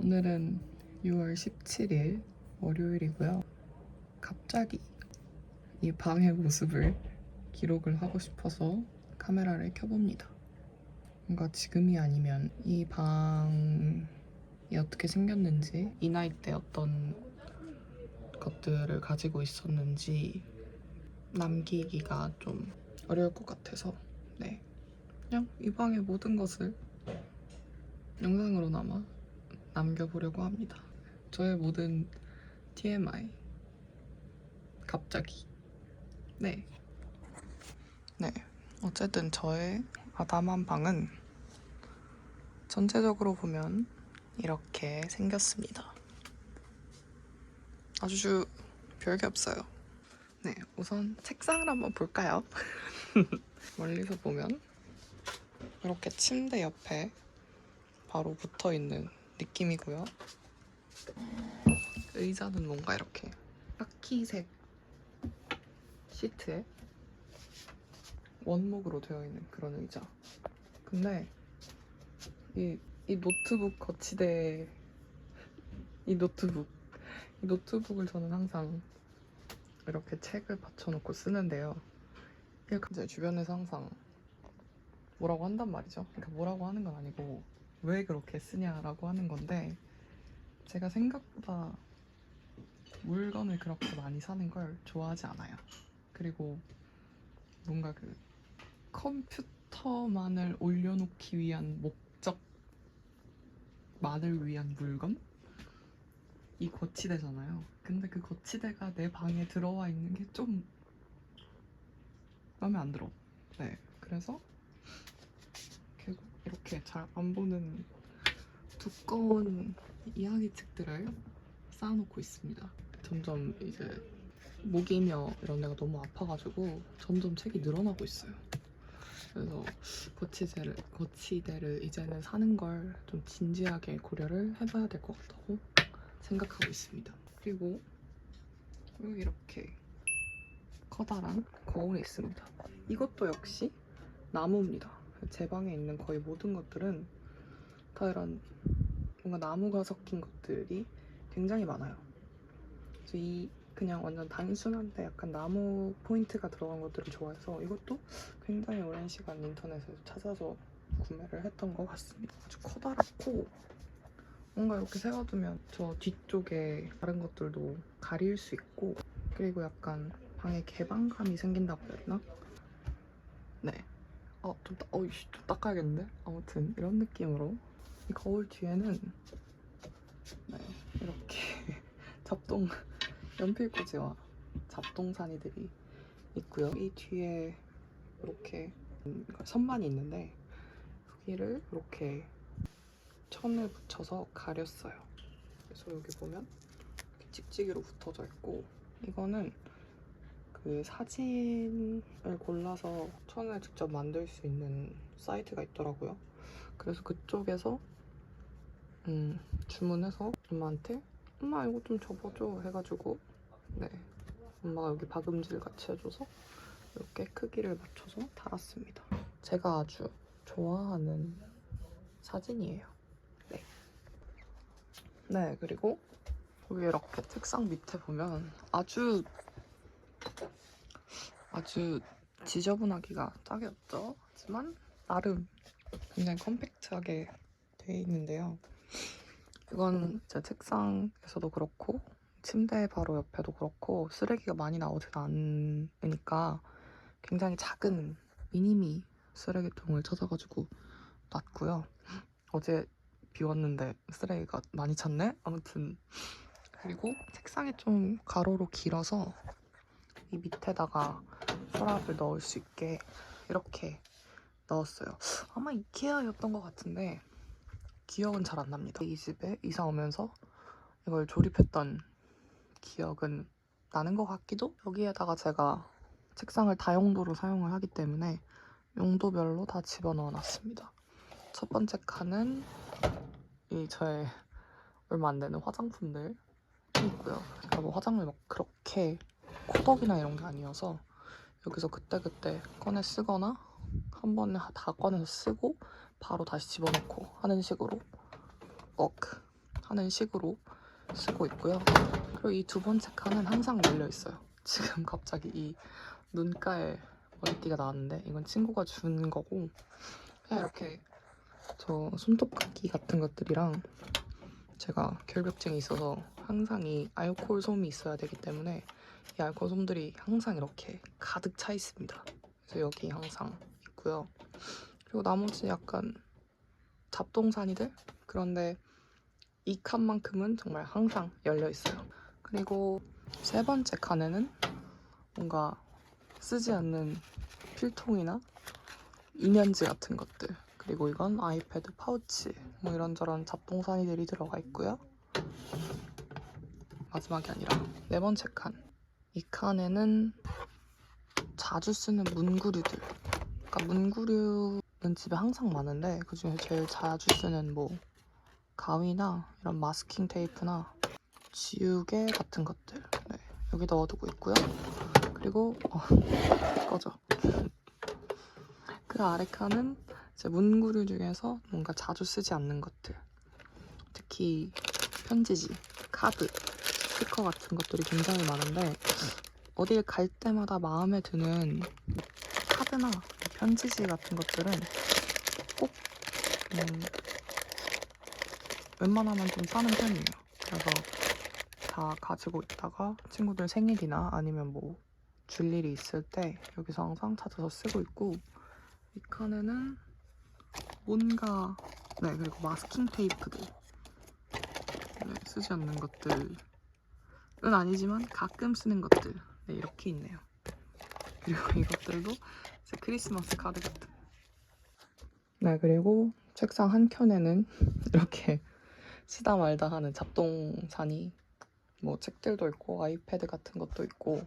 오늘은 6월 17일 월요일이고요. 갑자기 이 방의 모습을 기록을 하고 싶어서 카메라를 켜봅니다. 뭔가 지금이 아니면 이 방이 어떻게 생겼는지, 이 나이 때 어떤 것들을 가지고 있었는지 남기기가 좀 어려울 것 같아서 그냥 이 방의 모든 것을 영상으로나마 남겨보려고 합니다. 저의 모든 TMI. 갑자기. 네. 어쨌든 저의 아담한 방은 전체적으로 보면 이렇게 생겼습니다. 아주 별게 없어요. 우선 책상을 한번 볼까요? 멀리서 보면 이렇게 침대 옆에 바로 붙어있는 느낌이고요. 의자는 뭔가 이렇게 카키색 시트에 원목으로 되어 있는 그런 의자. 근데 이 노트북 거치대, 이 노트북을 저는 항상 이렇게 책을 받쳐놓고 쓰는데요. 이제 주변에서 항상 뭐라고 한단 말이죠. 그러니까 뭐라고 하는 건 아니고 왜 그렇게 쓰냐라고 하는 건데, 제가 생각보다 물건을 그렇게 많이 사는 걸 좋아하지 않아요. 그리고 뭔가 그 컴퓨터만을 올려놓기 위한 목적만을 위한 물건? 이 거치대잖아요. 근데 그 거치대가 내 방에 들어와 있는 게 좀 마음에 안 들어. 그래서 결국 이렇게 잘 안 보는 두꺼운 이야기 책들을 쌓아놓고 있습니다. 점점 이제 목이며 이런 데가 너무 아파가지고 점점 책이 늘어나고 있어요. 그래서 거치대를 이제는 사는 걸 좀 진지하게 고려를 해봐야 될 것 같다고 생각하고 있습니다. 그리고 여기 이렇게 커다란 거울이 있습니다. 이것도 역시 나무입니다. 제 방에 있는 거의 모든 것들은 다 이런 뭔가 나무가 섞인 것들이 굉장히 많아요. 그래서 이 그냥 완전 단순한데 약간 나무 포인트가 들어간 것들을 좋아해서 이것도 굉장히 오랜 시간 인터넷에서 찾아서 구매를 했던 것 같습니다. 아주 커다랗고 뭔가 이렇게 세워두면 저 뒤쪽에 다른 것들도 가릴 수 있고, 그리고 약간 방에 개방감이 생긴다고 해야 되나? 좀 닦아야겠는데? 아무튼 이런 느낌으로 이 거울 뒤에는 이렇게 연필꽂이와 잡동사니들이 있고요. 이 뒤에 이렇게 선반이 있는데 여기를 이렇게 천을 붙여서 가렸어요. 그래서 여기 보면 이렇게 찍찍이로 붙어져 있고, 이거는 그 사진을 골라서 천을 직접 만들 수 있는 사이트가 있더라고요. 그래서 그쪽에서 주문해서 엄마한테 엄마 이거 좀 접어줘 해가지고 엄마가 여기 박음질 같이 해줘서 이렇게 크기를 맞춰서 달았습니다. 제가 아주 좋아하는 사진이에요. 그리고 여기 이렇게 책상 밑에 보면 아주 지저분하기가 짝이 없죠. 하지만 나름 굉장히 컴팩트하게 돼 있는데요. 이건 제 책상에서도 그렇고 침대 바로 옆에도 그렇고 쓰레기가 많이 나오진 않으니까 굉장히 작은 미니미 쓰레기통을 찾아가지고 놨고요. 어제 비웠는데 쓰레기가 많이 찼네? 아무튼, 그리고 책상이 좀 가로로 길어서 이 밑에다가 서랍을 넣을 수 있게 이렇게 넣었어요. 아마 이케아였던 것 같은데 기억은 잘 안 납니다. 이 집에 이사 오면서 이걸 조립했던 기억은 나는 것 같기도? 여기에다가 제가 책상을 다용도로 사용을 하기 때문에 용도별로 다 집어넣어 놨습니다. 첫 번째 칸은 이 저의 얼마 안 되는 화장품들 있고요. 제가 뭐 화장을 막 그렇게 코덕이나 이런 게 아니어서 여기서 그때그때 꺼내 쓰거나 한 번에 다 꺼내서 쓰고 바로 다시 집어넣고 하는 식으로 워크 하는 식으로 쓰고 있고요. 그리고 이 두 번째 칸은 항상 열려 있어요. 지금 갑자기 이 눈가에 머리띠가 나왔는데 이건 친구가 준 거고, 그냥 이렇게 저 손톱깎이 같은 것들이랑 제가 결벽증이 있어서 항상 이 알코올 솜이 있어야 되기 때문에 이 알코올 솜들이 항상 이렇게 가득 차 있습니다. 그래서 여기 항상 있고요. 그리고 나머지 약간 잡동사니들? 그런데 이 칸만큼은 정말 항상 열려 있어요. 그리고 세 번째 칸에는 뭔가 쓰지 않는 필통이나 이면지 같은 것들, 그리고 이건 아이패드 파우치, 뭐 이런저런 잡동사니들이 들어가 있고요. 마지막이 아니라 네 번째 칸. 이 칸에는 자주 쓰는 문구류들. 그러니까 문구류는 집에 항상 많은데 그중에 제일 자주 쓰는 뭐 가위나 이런 마스킹 테이프나 지우개 같은 것들, 네, 여기 넣어두고 있고요. 그리고 꺼져. 그 아래 칸은 제 문구류 중에서 뭔가 자주 쓰지 않는 것들, 특히 편지지, 카드, 스티커 같은 것들이 굉장히 많은데 어딜 갈 때마다 마음에 드는 카드나 편지지 같은 것들은 꼭 웬만하면 좀 싸는 편이에요. 그래서 다 가지고 있다가 친구들 생일이나 아니면 뭐 줄 일이 있을 때 여기서 항상 찾아서 쓰고 있고, 이 칸에는 뭔가, 네, 그리고 마스킹 테이프들, 네, 쓰지 않는 것들은 아니지만 가끔 쓰는 것들, 네, 이렇게 있네요. 그리고 이것들도 제 크리스마스 카드 같은. 네, 그리고 책상 한 켠에는 이렇게 쓰다 말다 하는 잡동사니, 뭐 책들도 있고 아이패드 같은 것도 있고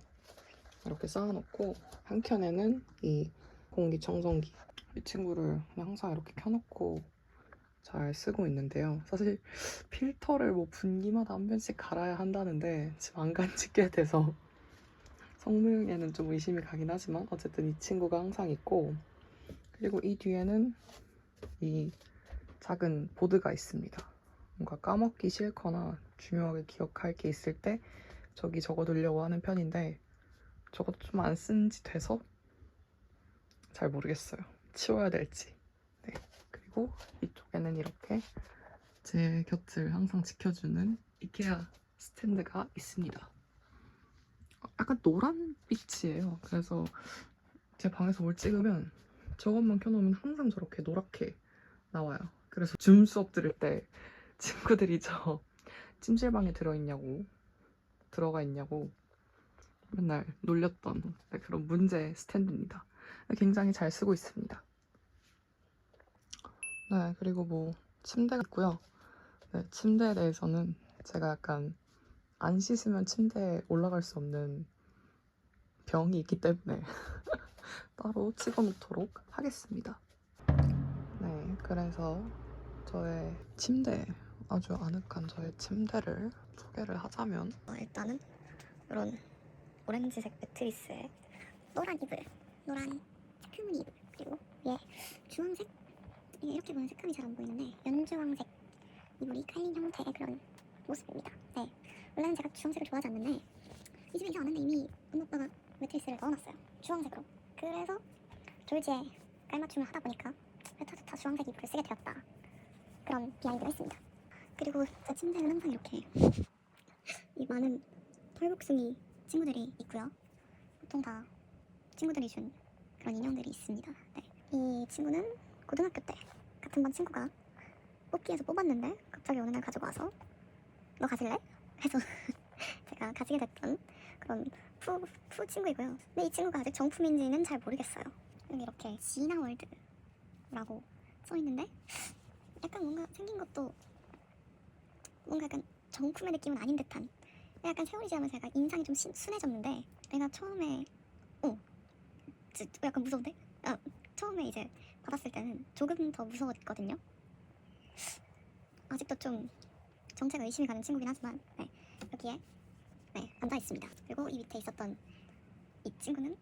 이렇게 쌓아놓고, 한 켠에는 이 공기청정기, 이 친구를 그냥 항상 이렇게 켜놓고 잘 쓰고 있는데요. 사실 필터를 뭐 분기마다 한 번씩 갈아야 한다는데 지금 안 간지 꽤 돼서 성능에는 좀 의심이 가긴 하지만 어쨌든 이 친구가 항상 있고, 그리고 이 뒤에는 이 작은 보드가 있습니다. 뭔가 까먹기 싫거나 중요하게 기억할 게 있을 때 저기 적어두려고 하는 편인데 저것도 좀 안 쓴 지 돼서 잘 모르겠어요. 치워야 될지. 네. 그리고 이쪽에는 이렇게 제 곁을 항상 지켜주는 이케아 스탠드가 있습니다. 약간 노란빛이에요. 그래서 제 방에서 뭘 찍으면 저것만 켜놓으면 항상 저렇게 노랗게 나와요. 그래서 줌 수업 들을 때 친구들이 저 찜질방에 들어가 있냐고 맨날 놀렸던, 네, 그런 문제 스탠드입니다. 굉장히 잘 쓰고 있습니다. 네, 그리고 뭐 침대가 있고요. 네, 침대에 대해서는 제가 약간 안 씻으면 침대에 올라갈 수 없는 병이 있기 때문에 따로 찍어놓도록 하겠습니다. 네, 그래서 저의 침대, 아주 아늑한 저의 침대를 소개를 하자면, 일단은 이런 오렌지색 매트리스에 노란 이불, 노란 큐문 이불, 그리고 위에 주황색, 이렇게 보면 색감이 잘 안 보이는데 연주황색 이불이 깔린 형태의 그런 모습입니다. 네, 원래는 제가 주황색을 좋아하지 않는데 이 집에 이사 왔는데 이미 엄마 아빠가 매트리스를 넣어놨어요, 주황색으로. 그래서 졸지에 깔맞춤을 하다 보니까 좋다 주황색 이불을 쓰게 되었다, 그런 비하인드가 있습니다. 그리고 제 침대는 항상 이렇게 이 많은 털복숭이 친구들이 있고요. 보통 다 친구들이 준 그런 인형들이 있습니다. 네. 이 친구는 고등학교 때 같은 반 친구가 뽑기에서 뽑았는데 갑자기 어느 날 가지고 와서 너 가질래? 해서 제가 가지게 됐던 그런 푸 친구이고요. 근데 이 친구가 아직 정품인지는 잘 모르겠어요. 여기 이렇게 지나월드라고 써있는데 약간 뭔가 생긴 것도 뭔가 약간 정품의 느낌은 아닌 듯한, 약간 세월이 지나면서 약간 인상이 좀 순해졌는데 내가 처음에 약간 무서운데? 처음에 이제 받았을 때는 조금 더 무서웠거든요. 아직도 좀 정체가 의심이 가는 친구긴 하지만, 네, 여기에 네, 앉아 있습니다. 그리고 이 밑에 있었던 이 친구는,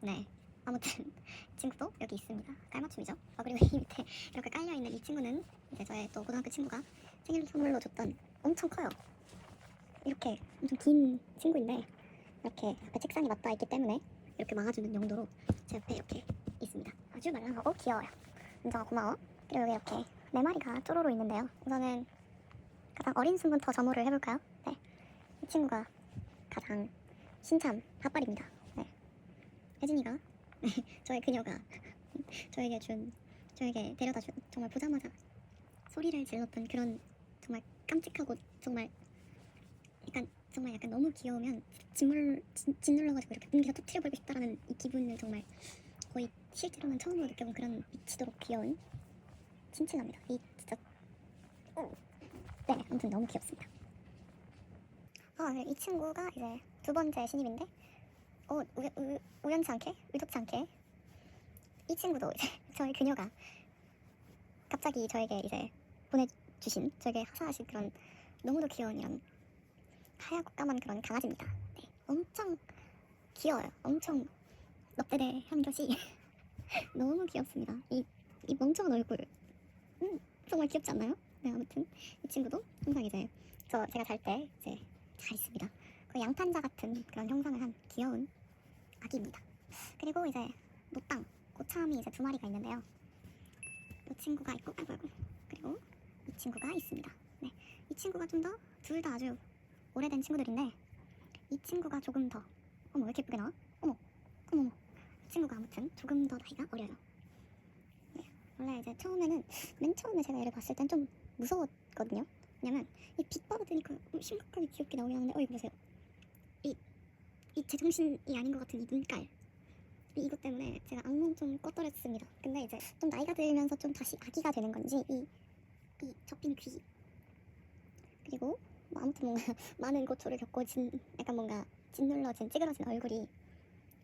네, 아무튼 이 친구도 여기 있습니다. 깔맞춤이죠. 그리고 이 밑에 이렇게 깔려있는 이 친구는 이제 저의 또 고등학교 친구가 생일 선물로 줬던 엄청 커요. 이렇게 엄청 긴 친구인데 이렇게 앞에 책상이 맞닿아 있기 때문에 이렇게 막아주는 용도로 제 옆에 이렇게 있습니다. 아주 말랑하고 귀여워요. 은정아 고마워. 그리고 여기 이렇게 네 마리가 쪼로로 있는데요. 우선은 가장 어린 순부터 점호를 해볼까요? 네, 이 친구가 가장 신참 핫발입니다. 네, 혜진이가 네, 저의 그녀가 저에게 데려다 준 정말 보자마자 소리를 질렀던 그런 정말 깜찍하고 정말 약간 너무 귀여우면 짓눌러가지고 이렇게 분기가 터트려버리고 싶다라는 이 기분을 정말 거의 실제로는 처음으로 느껴본 그런 미치도록 귀여운 친친합니다. 이 진짜 네, 아무튼 너무 귀엽습니다. 이 친구가 이제 두 번째 신입인데 우연치 않게 의도치 않게 이 친구도 이제 저희 그녀가 갑자기 저에게 이제 보내주신 저에게 하사하신 그런 너무도 귀여운 이런 하얗고 까만 그런 강아지입니다. 네, 엄청 귀여워요. 엄청 넙대대한 것이 너무 귀엽습니다. 이 멍청한 얼굴 정말 귀엽지 않나요? 네, 아무튼 이 친구도 항상 이제 제가 잘 때 이제 잘 있습니다. 그 양탄자 같은 그런 형상을 한 귀여운 아기입니다. 그리고 이제 노땅 고참이 이제 두 마리가 있는데요. 이 친구가 있고 그리고 이 친구가 있습니다. 네, 이 친구가 좀 더 둘 다 아주 오래된 친구들인데 이 친구가 조금 더 어머 왜 이렇게 예쁘게 나와? 어머 이 친구가 아무튼 조금 더 나이가 어려요. 네, 원래 이제 맨 처음에 제가 얘를 봤을 땐 좀 무서웠거든요. 왜냐면 이 빛 받아드니까 심각하게 귀엽게 나오긴 하는데 이거 보세요. 이 제정신이 아닌 것 같은 이 눈깔 이것 때문에 제가 악몽 좀 꿨더랬습니다. 근데 이제 좀 나이가 들면서 좀 다시 아기가 되는 건지 이 접힌 귀 그리고 뭐 아무튼 뭔가 많은 고초를 겪고 약간 뭔가 짓눌러진 찌그러진 얼굴이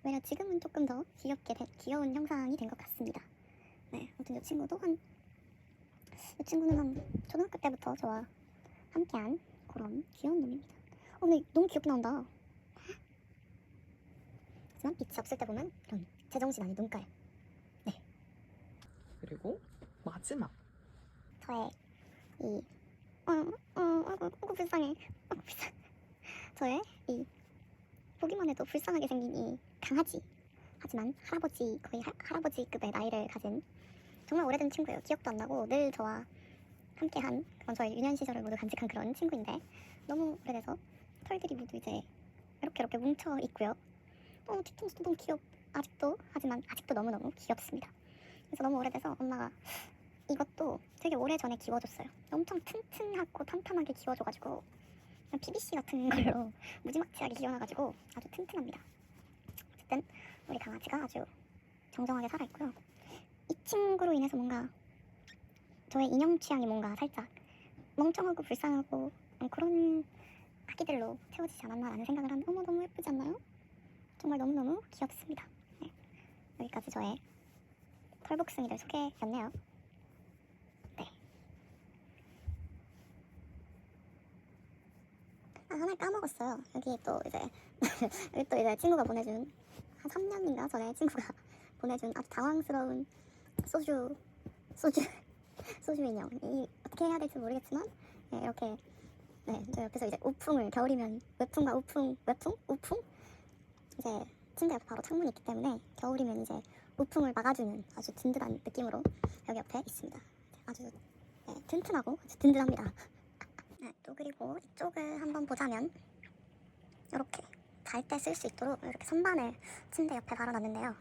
외려 지금은 조금 더 귀여운 형상이 된 것 같습니다. 네, 아무튼 이 친구는 한 초등학교 때부터 저와 함께한 그런 귀여운 놈입니다. 근데 너무 귀엽게 나온다. 하지만 빛이 없을 때 보면 이런 제정신 아닌 눈깔. 네, 그리고 마지막 저의 아이고 불쌍해. 저의 이 보기만 해도 불쌍하게 생긴 이 강아지. 하지만 거의 할아버지급의 나이를 가진 정말 오래된 친구예요. 기억도 안 나고 늘 저와 함께한 그런 저의 유년 시절을 모두 간직한 그런 친구인데 너무 오래돼서 털들이 모두 이제 이렇게 뭉쳐 있고요. 뒤통수도 너무 하지만 아직도 너무너무 귀엽습니다. 그래서 너무 오래돼서 엄마가 이것도 되게 오래전에 키워줬어요. 엄청 튼튼하고 탄탄하게 키워줘가지고 그냥 PVC 같은 걸로 무지막지하게 키워놔가지고 아주 튼튼합니다. 어쨌든 우리 강아지가 아주 정정하게 살아있고요. 이 친구로 인해서 뭔가 저의 인형 취향이 뭔가 살짝 멍청하고 불쌍하고 그런 아기들로 채워지지 않았나라는 생각을 하는데 너무 예쁘지 않나요? 정말 너무너무 귀엽습니다. 네, 여기까지 저의 털복숭이들 소개였네요. 네. 하나 까먹었어요. 여기 또 이제 친구가 보내준 한 3년인가 전에 친구가 보내준 아주 당황스러운 소주 인형. 어떻게 해야 될지 모르겠지만 네, 이렇게 저 옆에서 이제 우풍을 겨울이면 외풍과 우풍 이제 침대 옆에 바로 창문이 있기 때문에 겨울이면 이제 우풍을 막아주는 아주 든든한 느낌으로 여기 옆에 있습니다. 아주 튼튼하고 아주 든든합니다. 네, 또 그리고 이쪽을 한번 보자면 이렇게 잘 때 쓸 수 있도록 이렇게 선반을 침대 옆에 달아놨는데요.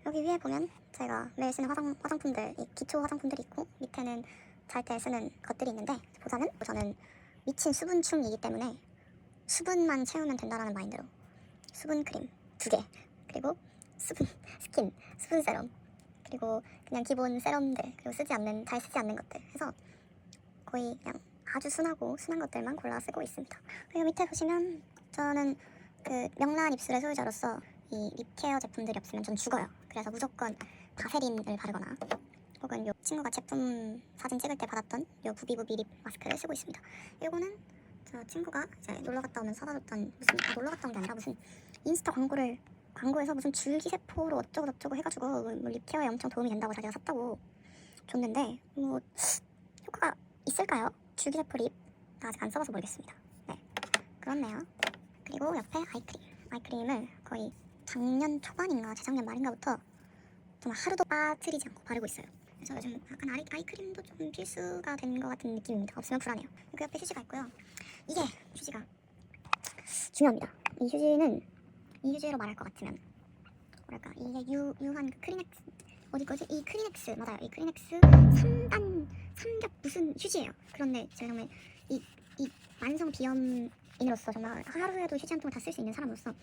여기 위에 보면 제가 매일 쓰는 화장품들, 이 기초 화장품들이 있고 밑에는 잘 때 쓰는 것들이 있는데 보자면 저는 미친 수분충이기 때문에 수분만 채우면 된다라는 마인드로 수분 크림 2개 그리고 수분 세럼 그리고 그냥 기본 세럼들 그리고 잘 쓰지 않는 것들 해서 거의 그냥 아주 순한 것들만 골라 쓰고 있습니다. 그리고 밑에 보시면 저는 그 명란 입술의 소유자로서 이 립케어 제품들이 없으면 전 죽어요. 그래서 무조건 바세린을 바르거나 혹은 요 친구가 제품 사진 찍을 때 받았던 요 부비부비 립 마스크를 쓰고 있습니다. 이거는 저 친구가 이제 놀러 갔다 오면 사다 줬던 놀러 갔다 온 게 아니라 무슨 인스타 광고에서 무슨 줄기세포로 어쩌고 해가지고 뭐 립케어에 엄청 도움이 된다고 자기가 샀다고 줬는데 뭐 효과가 있을까요? 줄기세포 립 나 아직 안 써봐서 모르겠습니다. 네, 그렇네요. 그리고 옆에 아이크림을 거의 작년 초반인가 재작년 말인가부터 정말 하루도 빠뜨리지 않고 바르고 있어요. 그래서 요즘 약간 아이크림도 좀 필수가 된 것 같은 느낌입니다. 없으면 불안해요. 그 옆에 휴지가 있고요. 이게 휴지가 중요합니다. 이 휴지로 말할 것 같으면 뭐랄까, 이게 유한 그 크리넥스 어디 거지? 이 크리넥스 맞아요. 이 크리넥스 3단 삼겹 무슨 휴지예요. 그런데 제가 정말 이 만성 비염인으로서 정말 하루에도 휴지 한 통을 다 쓸 수 있는 사람으로서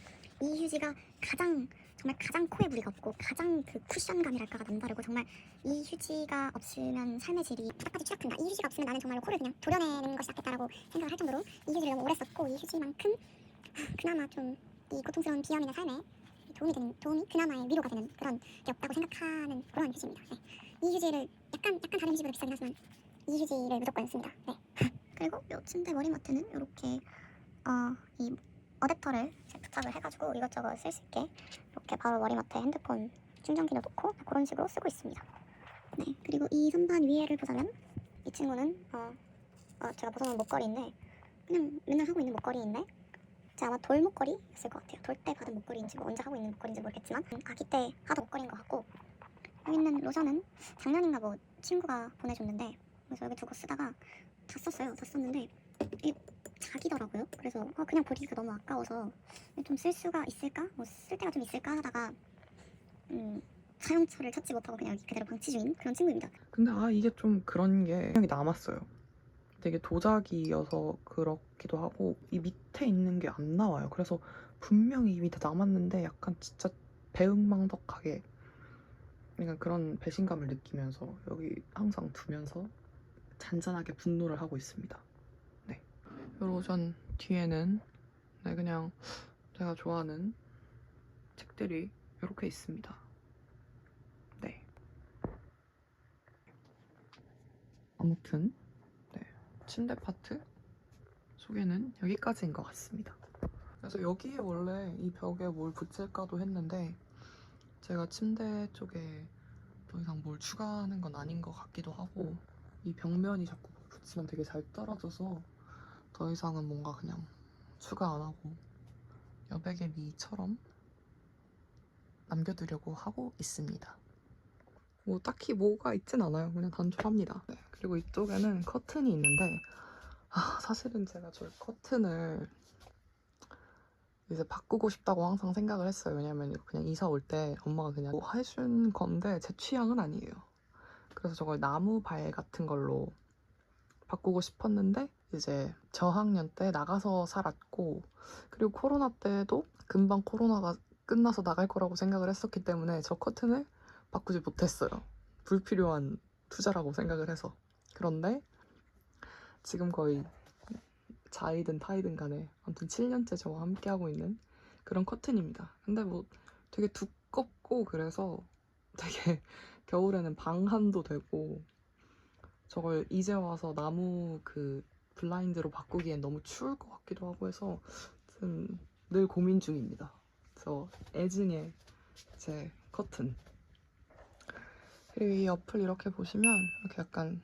이 휴지가 정말 가장 코에 무리가 없고 가장 그 쿠션감이랄까가 남다르고, 정말 이 휴지가 없으면 삶의 질이 바닥까지 추락된다. 이 휴지가 없으면 나는 정말 코를 그냥 도려내는 것이 낫겠다라고 생각을 할 정도로 이 휴지를 너무 오래 썼고, 이 휴지만큼 그나마 좀 이 고통스러운 비염인의 삶에 도움이 그나마의 위로가 되는 그런 게 없다고 생각하는 그런 휴지입니다. 네. 이 휴지를 약간 다른 휴지보다 비싸긴 하지만 이 휴지를 무조건 씁니다. 네. 그리고 요 침대 머리맡에는 이렇게 이 어댑터를 부착을 해가지고 이것저것 쓸 수 있게 이렇게 바로 머리맡에 핸드폰 충전기를 놓고 그런 식으로 쓰고 있습니다. 네. 그리고 이 선반 위에를 보자면 이 친구는 제가 벗어놓은 목걸이인데 그냥 맨날 하고 있는 목걸이인데, 아마 돌 목걸이였을 것 같아요. 돌 때 받은 목걸이인지 뭐 언제 하고 있는 목걸이인지 모르겠지만 아기 때 하던 목걸이인 것 같고, 여기 있는 로션은 작년인가 뭐 친구가 보내줬는데 그래서 여기 두고 쓰다가 다 썼어요. 다 썼는데 이게 자기더라고요. 그래서 그냥 버리기가 너무 아까워서 좀 쓸 수가 있을까? 뭐 쓸 때가 좀 있을까 하다가 사용처를 찾지 못하고 그냥 여기 그대로 방치 중인 그런 친구입니다. 근데 이게 좀 그런 게 생각이 남았어요. 되게 도자기여서 그렇기도 하고 이 밑에 있는 게 안 나와요. 그래서 분명히 이미 다 남았는데 약간 진짜 배은망덕하게 약간 그런 배신감을 느끼면서 여기 항상 두면서 잔잔하게 분노를 하고 있습니다. 네. 이 로션 뒤에는 그냥 제가 좋아하는 책들이 이렇게 있습니다. 네. 아무튼 침대 파트 소개는 여기까지인 것 같습니다. 그래서 여기에 원래 이 벽에 뭘 붙일까도 했는데 제가 침대 쪽에 더 이상 뭘 추가하는 건 아닌 것 같기도 하고, 이 벽면이 자꾸 붙이면 되게 잘 떨어져서 더 이상은 뭔가 그냥 추가 안 하고 여백의 미처럼 남겨두려고 하고 있습니다. 뭐 딱히 뭐가 있진 않아요. 그냥 단촐합니다. 네. 그리고 이쪽에는 커튼이 있는데 사실은 제가 저 커튼을 이제 바꾸고 싶다고 항상 생각을 했어요. 왜냐면 그냥 이사 올 때 엄마가 그냥 뭐 해준 건데 제 취향은 아니에요. 그래서 저걸 나무발 같은 걸로 바꾸고 싶었는데 이제 저학년 때 나가서 살았고, 그리고 코로나 때도 금방 코로나가 끝나서 나갈 거라고 생각을 했었기 때문에 저 커튼을 바꾸지 못했어요. 불필요한 투자라고 생각을 해서. 그런데 지금 거의 자이든 타이든 간에 아무튼 7년째 저와 함께하고 있는 그런 커튼입니다. 근데 뭐 되게 두껍고 그래서 되게 겨울에는 방한도 되고, 저걸 이제 와서 나무 그 블라인드로 바꾸기엔 너무 추울 것 같기도 하고 해서 늘 고민 중입니다. 그래서 애증의 제 커튼. 그리고 이 옆을 이렇게 보시면 이렇게 약간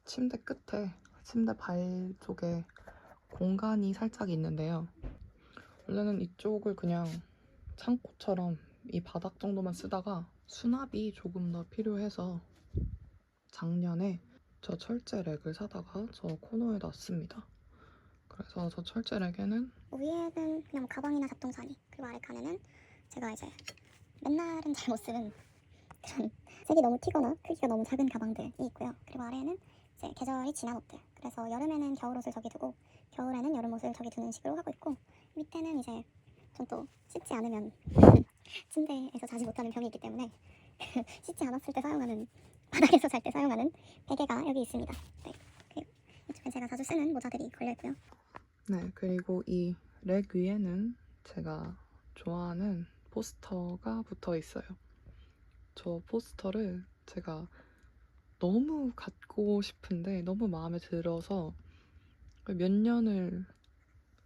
침대 끝에 침대 발 쪽에 공간이 살짝 있는데요. 원래는 이쪽을 그냥 창고처럼 이 바닥 정도만 쓰다가 수납이 조금 더 필요해서 작년에 저 철제 렉을 사다가 저 코너에 놨습니다. 그래서 저 철제 렉에는 위에는 그냥 가방이나 잡동사니, 그리고 아래 칸에는 제가 이제 맨날은 잘 못 쓰는 그런 색이 너무 튀거나 크기가 너무 작은 가방들이 있고요. 그리고 아래에는 이제 계절이 지난 옷들, 그래서 여름에는 겨울 옷을 저기 두고 겨울에는 여름 옷을 저기 두는 식으로 하고 있고, 밑에는 이제 전 또 씻지 않으면 침대에서 자지 못하는 병이 있기 때문에 씻지 않았을 때 사용하는, 바닥에서 잘 때 사용하는 베개가 여기 있습니다. 네. 그리고 이쪽에 제가 자주 쓰는 모자들이 걸려있고요. 네, 그리고 이 렉 위에는 제가 좋아하는 포스터가 붙어 있어요. 저 포스터를 제가 너무 갖고 싶은데 너무 마음에 들어서 몇 년을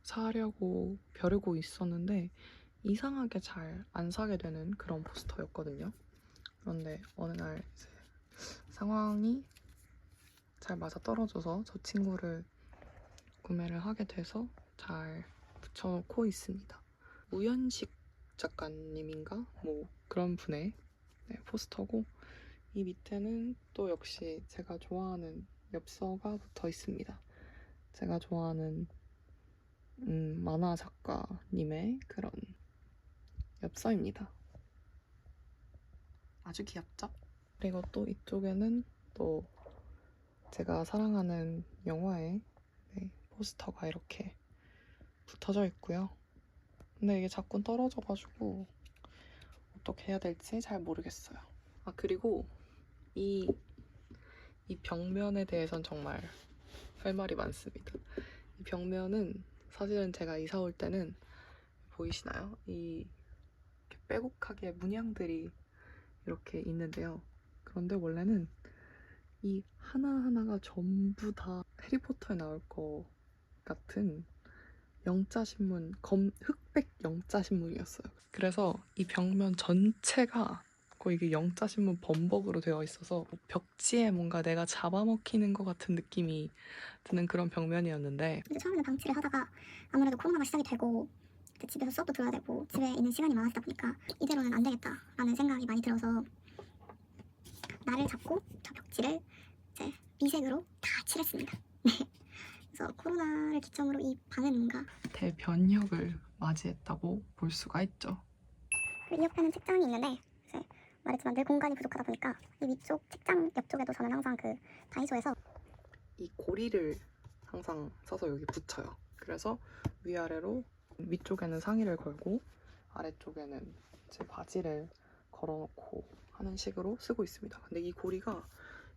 사려고 벼르고 있었는데 이상하게 잘 안 사게 되는 그런 포스터였거든요. 그런데 어느 날 이제 상황이 잘 맞아떨어져서 저 친구를 구매를 하게 돼서 잘 붙여놓고 있습니다. 우연식 작가님인가? 뭐 그런 분의 포스터고, 이 밑에는 또 역시 제가 좋아하는 엽서가 붙어 있습니다. 제가 좋아하는 만화 작가님의 그런 엽서입니다. 아주 귀엽죠? 그리고 또 이쪽에는 또 제가 사랑하는 영화의 포스터가 이렇게 붙어져 있고요. 근데 이게 자꾸 떨어져가지고 어떻게 해야 될지 잘 모르겠어요. 아, 그리고 이 벽면에 대해선 정말 할 말이 많습니다. 이 벽면은 사실은 제가 이사 올 때는, 보이시나요? 이 빼곡하게 문양들이 이렇게 있는데요. 그런데 원래는 이 하나하나가 전부 다 해리포터에 나올 것 같은 영자신문, 흑백 영자신문이었어요. 그래서 이 벽면 전체가 거의 이게 영자신문 범벅으로 되어 있어서 벽지에 뭔가 내가 잡아먹히는 것 같은 느낌이 드는 그런 벽면이었는데, 근데 처음에는 방치를 하다가 아무래도 코로나가 시작이 되고 집에서 수업도 들어야 되고 집에 있는 시간이 많아지다 보니까 이대로는 안 되겠다라는 생각이 많이 들어서 나를 잡고 저 벽지를 이제 미색으로 다 칠했습니다. 그래서 코로나를 기점으로 이 방은 뭔가 대변혁을 맞이했다고 볼 수가 있죠. 이 옆에는 책장이 있는데 이제 말했지만 늘 공간이 부족하다 보니까 이 위쪽 책장 옆쪽에도 저는 항상 그 다이소에서 이 고리를 항상 써서 여기 붙여요. 그래서 위아래로 위쪽에는 상의를 걸고 아래쪽에는 제 바지를 걸어놓고 하는 식으로 쓰고 있습니다. 근데 이 고리가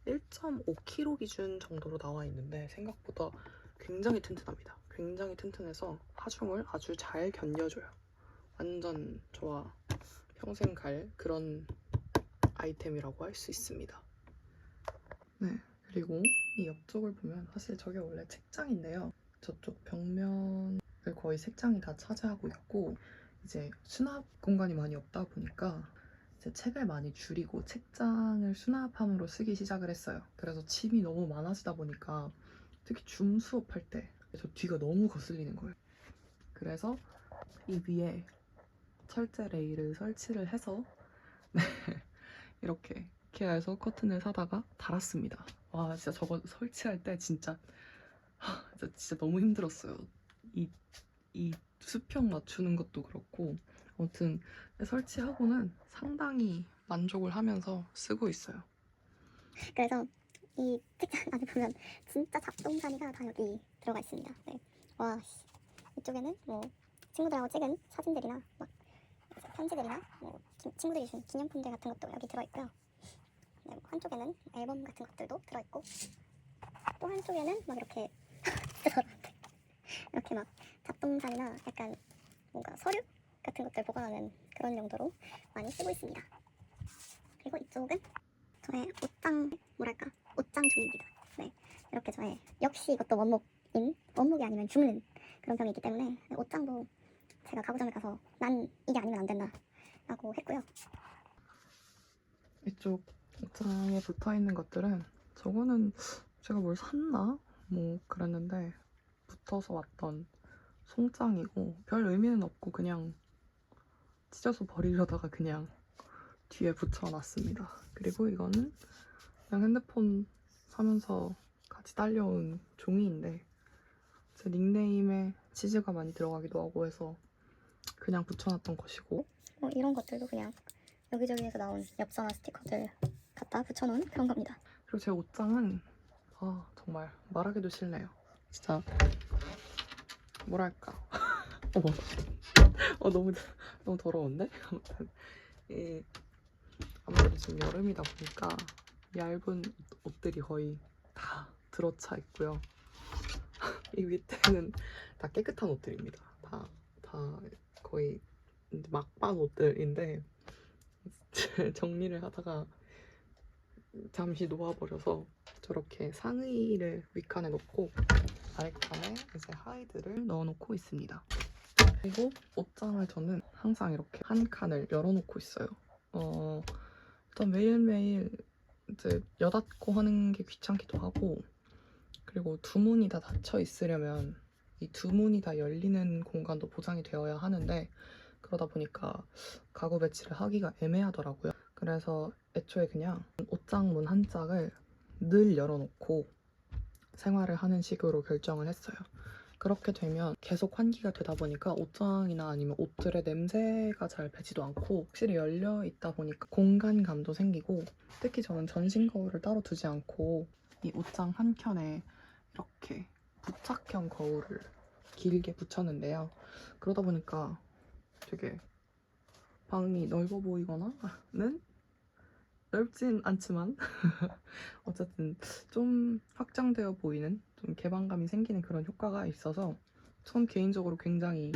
1.5kg 기준 정도로 나와 있는데 생각보다 굉장히 튼튼합니다. 굉장히 튼튼해서 하중을 아주 잘 견뎌줘요. 완전 저와 평생 갈 그런 아이템이라고 할 수 있습니다. 네, 그리고 이 옆쪽을 보면 사실 저게 원래 책장인데요. 저쪽 벽면을 거의 책장이 다 차지하고 있고, 이제 수납 공간이 많이 없다 보니까 이제 책을 많이 줄이고 책장을 수납함으로 쓰기 시작을 했어요. 그래서 짐이 너무 많아지다 보니까 특히 줌 수업할 때 저 뒤가 너무 거슬리는 거예요. 그래서 이 위에 철제 레일을 설치를 해서 이렇게 이케아에서 커튼을 사다가 달았습니다. 와, 진짜 저거 설치할 때 진짜 너무 힘들었어요. 이 수평 맞추는 것도 그렇고, 아무튼 설치하고는 상당히 만족을 하면서 쓰고 있어요. 그래서 이 책장 안에 보면 진짜 잡동사니가 다 여기 들어가 있습니다. 네. 와, 이쪽에는 뭐 친구들하고 찍은 사진들이나 막 편지들이나 뭐 친구들이 준 기념품들 같은 것도 여기 들어있고요. 네, 뭐 한쪽에는 앨범 같은 것들도 들어있고, 또 한쪽에는 막 이렇게 이렇게 막 잡동사니나 약간 뭔가 서류 같은 것들 보관하는 그런 용도로 많이 쓰고 있습니다. 그리고 이쪽은 저의 옷장, 뭐랄까, 옷장 종입니다. 네, 이렇게 저의 역시 이것도 원목이 아니면 죽는 그런 병이 있기 때문에 옷장도 제가 가구점에 가서 난 이게 아니면 안 된다 라고 했고요. 이쪽 옷장에 붙어있는 것들은, 저거는 제가 뭘 샀나? 뭐 그랬는데 붙어서 왔던 송장이고 별 의미는 없고 그냥 찢어서 버리려다가 그냥 뒤에 붙여놨습니다. 그리고 이거는 그냥 핸드폰 사면서 같이 딸려온 종이인데 제 닉네임에 치즈가 많이 들어가기도 하고 해서 그냥 붙여놨던 것이고, 뭐 이런 것들도 그냥 여기저기에서 나온 엽서나 스티커들 갖다 붙여놓은 그런 겁니다. 그리고 제 옷장은 정말 말하기도 싫네요. 진짜 뭐랄까 너무 더러운데? 아무튼 아무래도 지금 여름이다 보니까 얇은 옷들이 거의 다 들어차 있고요. 이 밑에는 다 깨끗한 옷들입니다. 다 거의 막방 옷들인데 정리를 하다가 잠시 놓아버려서 저렇게 상의를 윗칸에 놓고 아랫칸에 이제 하의들을 넣어놓고 있습니다. 그리고 옷장을 저는 항상 이렇게 한 칸을 열어놓고 있어요. 일단 매일매일 이제 여닫고 하는 게 귀찮기도 하고, 그리고 두 문이 다 닫혀 있으려면 이 두 문이 다 열리는 공간도 보장이 되어야 하는데 그러다 보니까 가구 배치를 하기가 애매하더라고요. 그래서 애초에 그냥 옷장 문 한 짝을 늘 열어놓고 생활을 하는 식으로 결정을 했어요. 그렇게 되면 계속 환기가 되다 보니까 옷장이나 아니면 옷들의 냄새가 잘 배지도 않고 확실히 열려 있다 보니까 공간감도 생기고, 특히 저는 전신 거울을 따로 두지 않고 이 옷장 한켠에 이렇게 부착형 거울을 길게 붙였는데요. 그러다 보니까 되게 방이 넓어 보이거나는 넓진 않지만 어쨌든 좀 확장되어 보이는, 좀 개방감이 생기는 그런 효과가 있어서 전 개인적으로 굉장히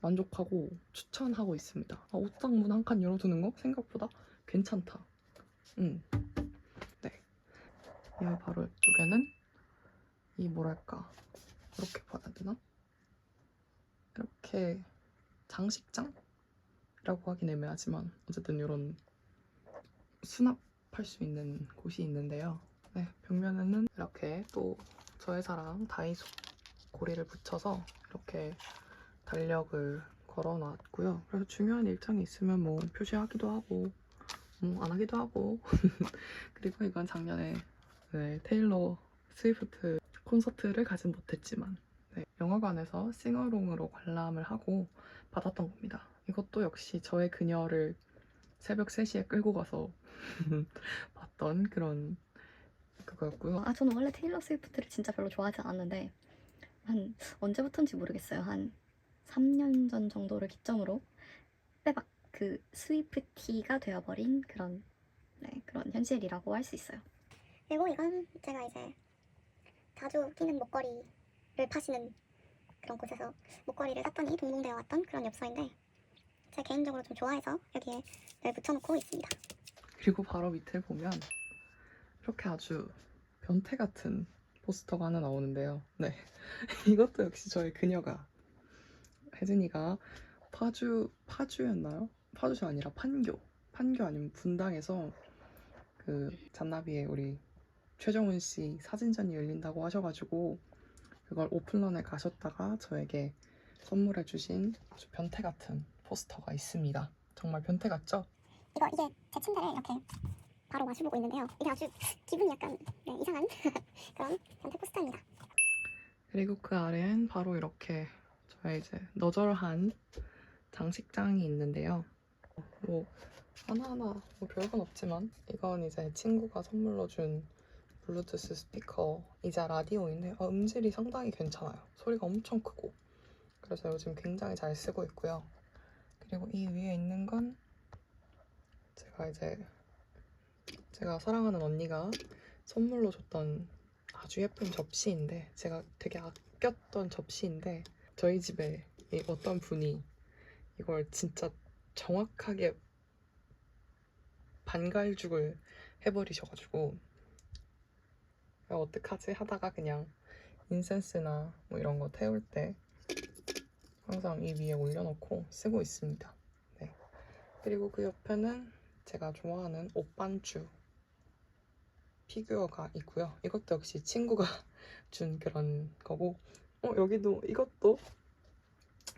만족하고 추천하고 있습니다. 옷장 문 한 칸 열어두는 거 생각보다 괜찮다. 네. 이 바로 이쪽에는 이 뭐랄까, 이렇게 봐야 되나? 이렇게 장식장이라고 하긴 애매하지만 어쨌든 이런 수납할 수 있는 곳이 있는데요. 네, 벽면에는 이렇게 또 저의 사랑 다이소 고리를 붙여서 이렇게 달력을 걸어놨고요. 그래서 중요한 일정이 있으면 뭐 표시하기도 하고 뭐 안 하기도 하고 그리고 이건 작년에 테일러 스위프트 콘서트를 가진 못했지만 영화관에서 싱어롱으로 관람을 하고 받았던 겁니다. 이것도 역시 저의 그녀를 새벽 3시에 끌고 가서 봤던 그런 그거였고요. 저는 원래 테일러 스위프트를 진짜 별로 좋아하지 않았는데 한 언제부턴지 모르겠어요. 한 3년 전 정도를 기점으로 빼박 그 스위프티가 되어버린 그런 그런 현실이라고 할 수 있어요. 그리고 이건 제가 이제 자주 끼는 목걸이를 파시는 그런 곳에서 목걸이를 샀더니 동봉되어 왔던 그런 엽서인데 제가 개인적으로 좀 좋아해서 여기에 늘 붙여놓고 있습니다. 그리고 바로 밑에 보면 이렇게 아주 변태 같은 포스터가 하나 나오는데요. 네, 이것도 역시 저의 그녀가, 혜진이가 파주였나요? 파주가 아니라 판교 아니면 분당에서 그 잔나비의 우리 최정훈 씨 사진전이 열린다고 하셔가지고 그걸 오픈런에 가셨다가 저에게 선물해 주신 아주 변태 같은 포스터가 있습니다. 정말 변태 같죠? 이게 제 침대를 이렇게 바로 마주보고 있는데요. 이게 아주 기분이 약간 이상한 그런 변태 포스터입니다. 그리고 그 아래엔 바로 이렇게 저의 이제 너절한 장식장이 있는데요. 뭐 하나하나 뭐 별건 없지만 이건 이제 친구가 선물로 준 블루투스 스피커이자 라디오인데 음질이 상당히 괜찮아요. 소리가 엄청 크고. 그래서 요즘 굉장히 잘 쓰고 있고요. 그리고 이 위에 있는 건 제가 사랑하는 언니가 선물로 줬던 아주 예쁜 접시인데, 제가 되게 아꼈던 접시인데 저희 집에 어떤 분이 이걸 진짜 정확하게 반갈죽을 해버리셔가지고 어떡하지 하다가 그냥 인센스나 뭐 이런 거 태울 때 항상 이 위에 올려놓고 쓰고 있습니다. 네. 그리고 그 옆에는 제가 좋아하는 옷반주 피규어가 있고요. 이것도 역시 친구가 준 그런 거고, 여기도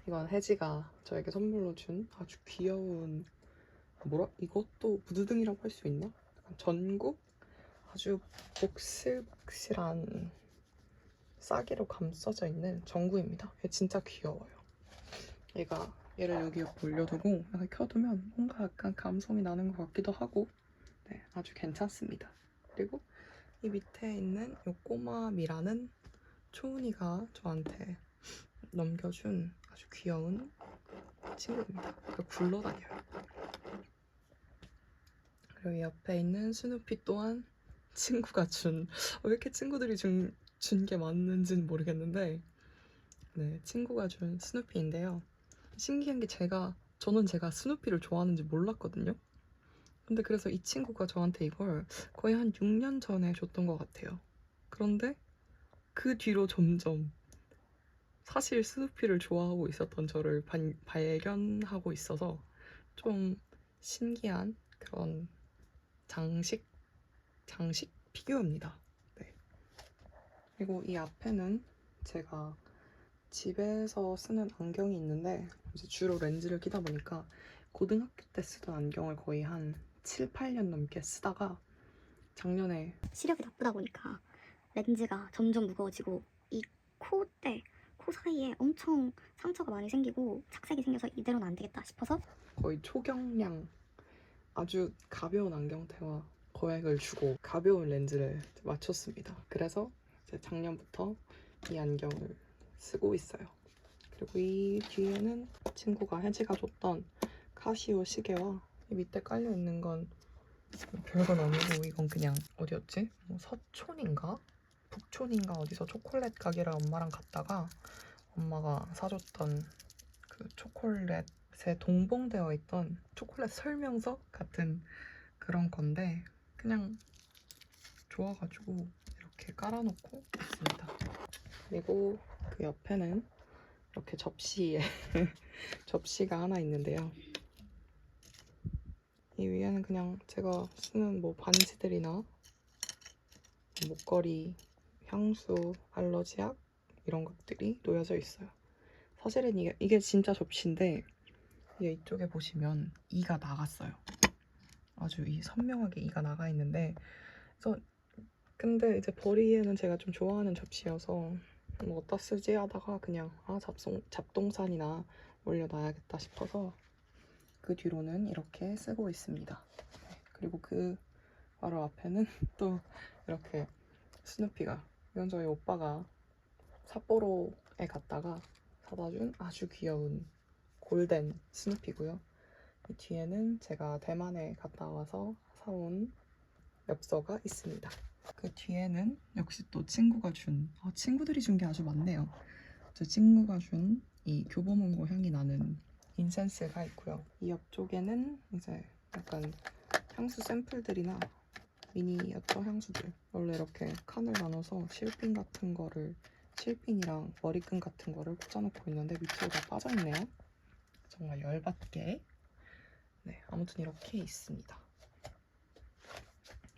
이건 혜지가 저에게 선물로 준 아주 귀여운, 이것도 무드등이라고 할 수 있나? 약간 전구? 아주 복실복실한 싸기로 감싸져 있는 전구입니다. 얘 진짜 귀여워요. 얘를 여기 올려두고 약간 켜두면 뭔가 약간 감성이 나는 것 같기도 하고, 네, 아주 괜찮습니다. 그리고 이 밑에 있는 이 꼬마 미라는 초은이가 저한테 넘겨준 아주 귀여운 친구입니다. 굴러다녀요. 그리고 옆에 있는 스누피 또한 친구가 왜 이렇게 친구들이 준 게 맞는지는 모르겠는데, 네, 친구가 준 스누피인데요. 신기한 게 저는 제가 스누피를 좋아하는지 몰랐거든요. 근데 그래서 이 친구가 저한테 이걸 거의 한 6년 전에 줬던 것 같아요. 그런데 그 뒤로 점점 사실 스누피를 좋아하고 있었던 저를 발견하고 있어서 좀 신기한 그런 장식 피규어입니다. 네. 그리고 이 앞에는 제가 집에서 쓰는 안경이 있는데 이제 주로 렌즈를 끼다 보니까 고등학교 때 쓰던 안경을 거의 한 7, 8년 넘게 쓰다가 작년에 시력이 나쁘다 보니까 렌즈가 점점 무거워지고 이 코대, 코 사이에 엄청 상처가 많이 생기고 착색이 생겨서 이대로는 안 되겠다 싶어서 거의 초경량 아주 가벼운 안경테와 거액을 주고 가벼운 렌즈를 맞췄습니다. 그래서 이제 작년부터 이 안경을 쓰고 있어요. 그리고 이 뒤에는 친구가 혜지가 줬던 카시오 시계와 이 밑에 깔려있는 건 별건 아니고 이건 그냥 어디였지? 뭐 서촌인가? 북촌인가 어디서 초콜릿 가게를 엄마랑 갔다가 엄마가 사줬던 그 초콜릿에 동봉되어 있던 초콜릿 설명서 같은 그런 건데 그냥 좋아가지고 이렇게 깔아놓고 있습니다. 그리고 그 옆에는 이렇게 접시에 접시가 하나 있는데요. 이 위에는 그냥 제가 쓰는 뭐 반지들이나 목걸이, 향수, 알러지약 이런 것들이 놓여져 있어요. 사실은 이게 진짜 접시인데 이게 이쪽에 보시면 이가 나갔어요. 아주 선명하게 이가 나가 있는데 그래서 근데 이제 버리기에는 제가 좀 좋아하는 접시여서 뭐 어디다 쓰지 하다가 그냥 잡동산이나 올려놔야겠다 싶어서 그 뒤로는 이렇게 쓰고 있습니다. 네, 그리고 그 바로 앞에는 또 이렇게 스누피가 이건 저희 오빠가 삿포로에 갔다가 사다준 아주 귀여운 골덴 스누피고요. 이 뒤에는 제가 대만에 갔다 와서 사온 엽서가 있습니다. 그 뒤에는 역시 또 친구가 친구들이 준 게 아주 많네요. 제 친구가 준 이 교보문고 향이 나는 인센스가 있고요. 이 옆쪽에는 이제 약간 향수 샘플들이나 미니어처 향수들 원래 이렇게 칸을 나눠서 실핀이랑 머리끈 같은 거를 꽂아놓고 있는데 밑으로 다 빠져있네요. 정말 열받게. 네, 아무튼 이렇게 있습니다.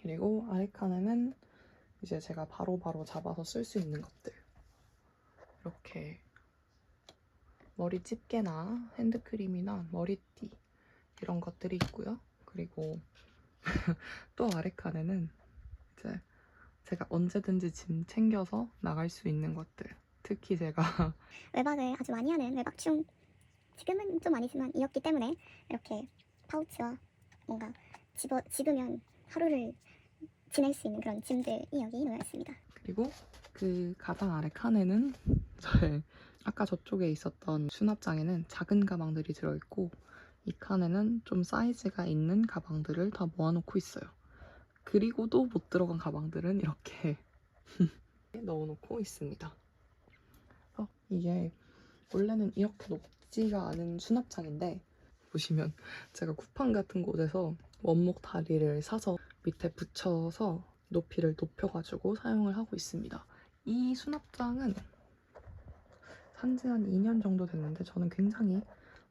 그리고 아래 칸에는 이제 제가 바로바로 잡아서 쓸 수 있는 것들 이렇게 머리 집게나 핸드크림이나 머리띠 이런 것들이 있고요. 그리고 또 아래 칸에는 이제 제가 언제든지 짐 챙겨서 나갈 수 있는 것들 특히 제가 외박을 아주 많이 하는 외박충 지금은 좀 아니지만 이었기 때문에 이렇게 파우치와 뭔가 집으면 하루를 지낼 수 있는 그런 짐들이 여기 놓여 있습니다. 그리고 그 가방 아래 칸에는 저의 아까 저쪽에 있었던 수납장에는 작은 가방들이 들어있고 이 칸에는 좀 사이즈가 있는 가방들을 다 모아놓고 있어요. 그리고 또 못 들어간 가방들은 이렇게 넣어놓고 있습니다. 이게 원래는 이렇게 높지가 않은 수납장인데 보시면 제가 쿠팡 같은 곳에서 원목 다리를 사서 밑에 붙여서 높이를 높여가지고 사용을 하고 있습니다. 이 수납장은 산지 한 2년 정도 됐는데 저는 굉장히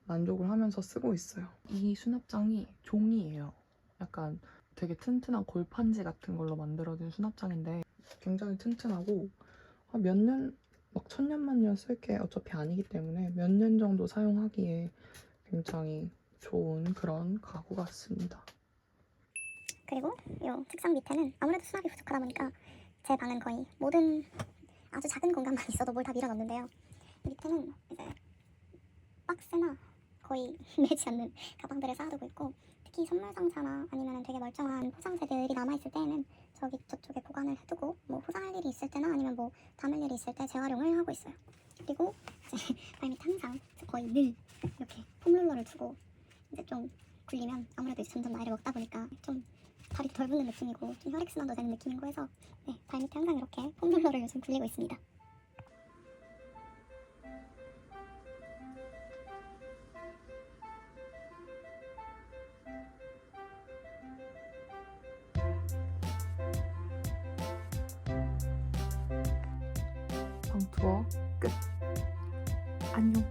만족을 하면서 쓰고 있어요. 이 수납장이 종이에요. 약간 되게 튼튼한 골판지 같은 걸로 만들어진 수납장인데 굉장히 튼튼하고 몇 년, 막 천년만년 쓸 게 어차피 아니기 때문에 몇 년 정도 사용하기에 굉장히 좋은 그런 가구 같습니다. 그리고 이 책상 밑에는 아무래도 수납이 부족하다 보니까 제 방은 거의 모든 아주 작은 공간만 있어도 뭘 다 밀어넣는데요. 밑에는 이제 박스나 거의 매지 않는 가방들을 쌓아두고 있고 특히 선물 상자나 아니면 되게 멀쩡한 포장재들이 남아있을 때에는 저쪽에 보관을 해두고 뭐 포장할 일이 있을 때나 아니면 뭐 담을 일이 있을 때 재활용을 하고 있어요. 그리고 이제 발밑에 항상 거의 늘 이렇게 폼롤러를 두고 이제 좀 굴리면 아무래도 이제 점점 나이를 먹다 보니까 좀 다리 덜 붓는 느낌이고 좀 혈액순환도 되는 느낌이고 해서 네, 발밑에 항상 이렇게 폼롤러를 요즘 굴리고 있습니다. 방 투어 끝. 안녕.